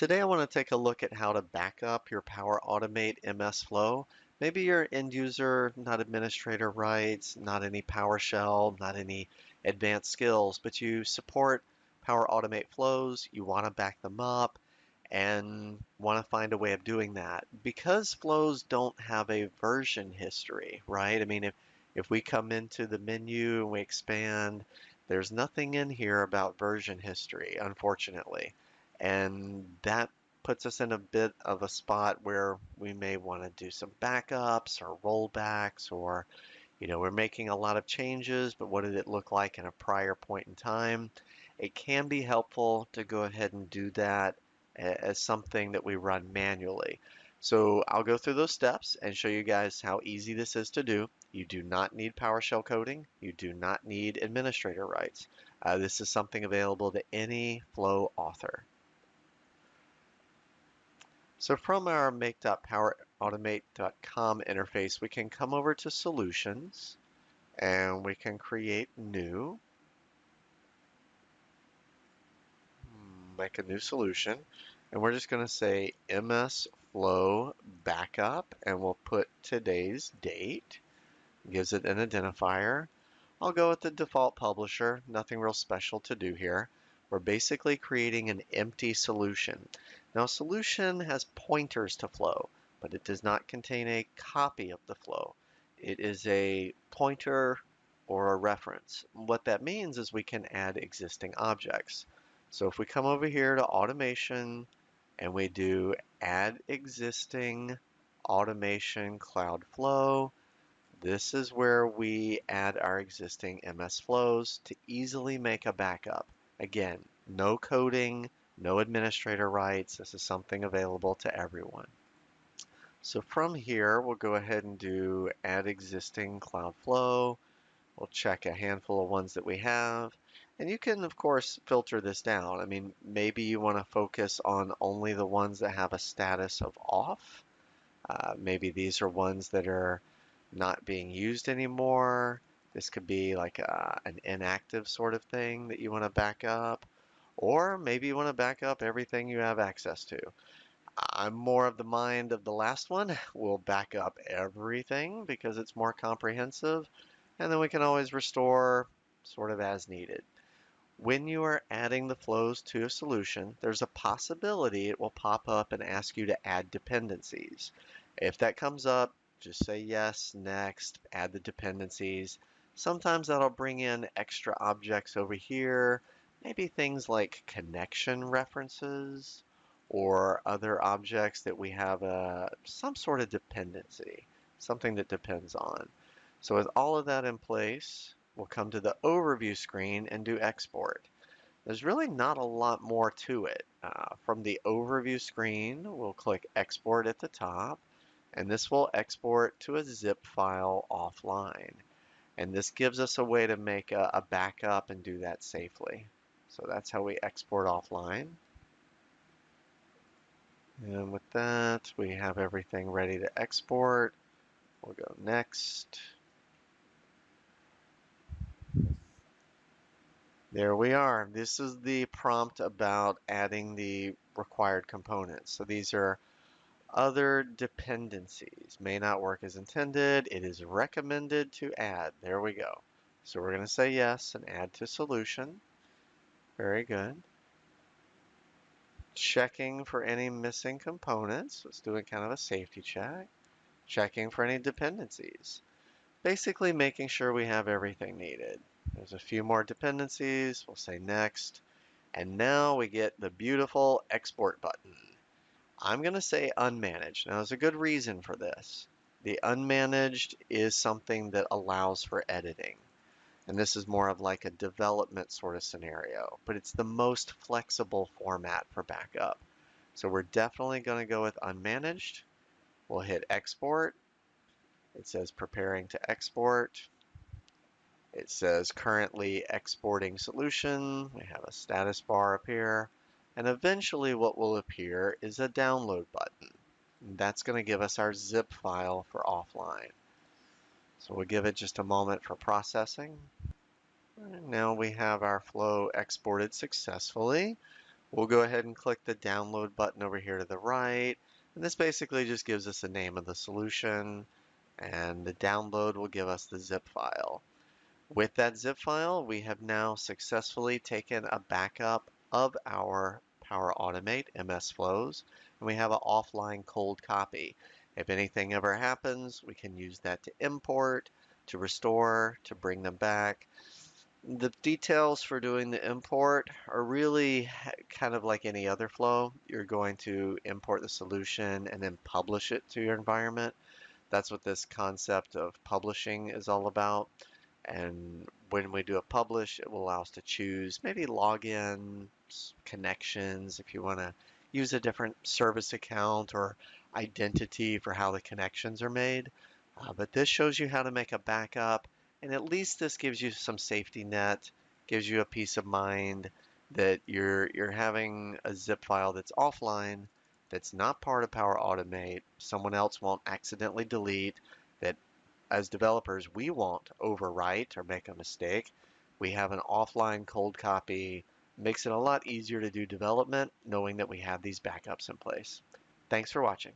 Today I want to take a look at how to back up your PowerAutomate MS Flow. Maybe you're end user, not administrator rights, not any PowerShell, not any advanced skills, but you support PowerAutomate flows, you want to back them up, and want to find a way of doing that. Because flows don't have a version history, right? I mean, if we come into the menu and we expand, there's nothing in here about version history, unfortunately. And that puts us in a bit of a spot where we may want to do some backups or rollbacks, or we're making a lot of changes, but what did it look like in a prior point in time? It can be helpful to go ahead and do that as something that we run manually. So I'll go through those steps and show you guys how easy this is to do. You do not need PowerShell coding. You do not need administrator rights. This is something available to any Flow author. So from our make.powerautomate.com interface, we can come over to Solutions, and we can create new, make a new solution, and we're just going to say MS Flow Backup, and we'll put today's date. Gives it an identifier. I'll go with the default publisher, nothing real special to do here. We're basically creating an empty solution. Now, a solution has pointers to flow, but it does not contain a copy of the flow. It is a pointer or a reference. What that means is we can add existing objects. So if we come over here to Automation and we do Add Existing Automation Cloud Flow, this is where we add our existing MS flows to easily make a backup. Again, no coding, no administrator rights. This is something available to everyone. So from here, we'll go ahead and do add existing cloud flow. We'll check a handful of ones that we have. And you can, of course, filter this down. I mean, maybe you want to focus on only the ones that have a status of off. Maybe these are ones that are not being used anymore. This could be like an inactive sort of thing that you want to back up. Or maybe you want to back up everything you have access to. I'm more of the mind of the last one. We'll back up everything because it's more comprehensive, and then we can always restore sort of as needed. When you are adding the flows to a solution, there's a possibility it will pop up and ask you to add dependencies. If that comes up, just say yes, next, add the dependencies. Sometimes that'll bring in extra objects over here, maybe things like connection references or other objects that we have some sort of dependency, something that depends on. So with all of that in place, we'll come to the overview screen and do export. There's really not a lot more to it. From the overview screen, we'll click export at the top, and this will export to a zip file offline. And this gives us a way to make a backup and do that safely. So that's how we export offline. And with that, we have everything ready to export. We'll go next. There we are. This is the prompt about adding the required components. So these are other dependencies. May not work as intended. It is recommended to add. There we go. So we're going to say yes and add to solution. Very good. Checking for any missing components. Let's do kind of a safety check. Checking for any dependencies. Basically making sure we have everything needed. There's a few more dependencies. We'll say next. And now we get the beautiful export button. I'm going to say unmanaged. Now, there's a good reason for this. The unmanaged is something that allows for editing. And this is more of like a development sort of scenario, but it's the most flexible format for backup. So we're definitely going to go with unmanaged. We'll hit export. It says preparing to export. It says currently exporting solution. We have a status bar up here. And eventually what will appear is a download button. And that's going to give us our zip file for offline. So we'll give it just a moment for processing. And now we have our flow exported successfully. We'll go ahead and click the download button over here to the right. And this basically just gives us the name of the solution, and the download will give us the zip file. With that zip file, we have now successfully taken a backup of our PowerAutomate MS flows, and we have an offline cold copy. If anything ever happens, we can use that to import, to restore, to bring them back. The details for doing the import are really kind of like any other flow. You're going to import the solution and then publish it to your environment. That's what this concept of publishing is all about. And when we do a publish, it will allow us to choose maybe login connections if you want to use a different service account or identity for how the connections are made. But this shows you how to make a backup, and at least this gives you some safety net, gives you a peace of mind that you're having a zip file that's offline, that's not part of Power Automate, someone else won't accidentally delete, that as developers, we won't overwrite or make a mistake. We have an offline cold copy. Makes it a lot easier to do development knowing that we have these backups in place. Thanks for watching.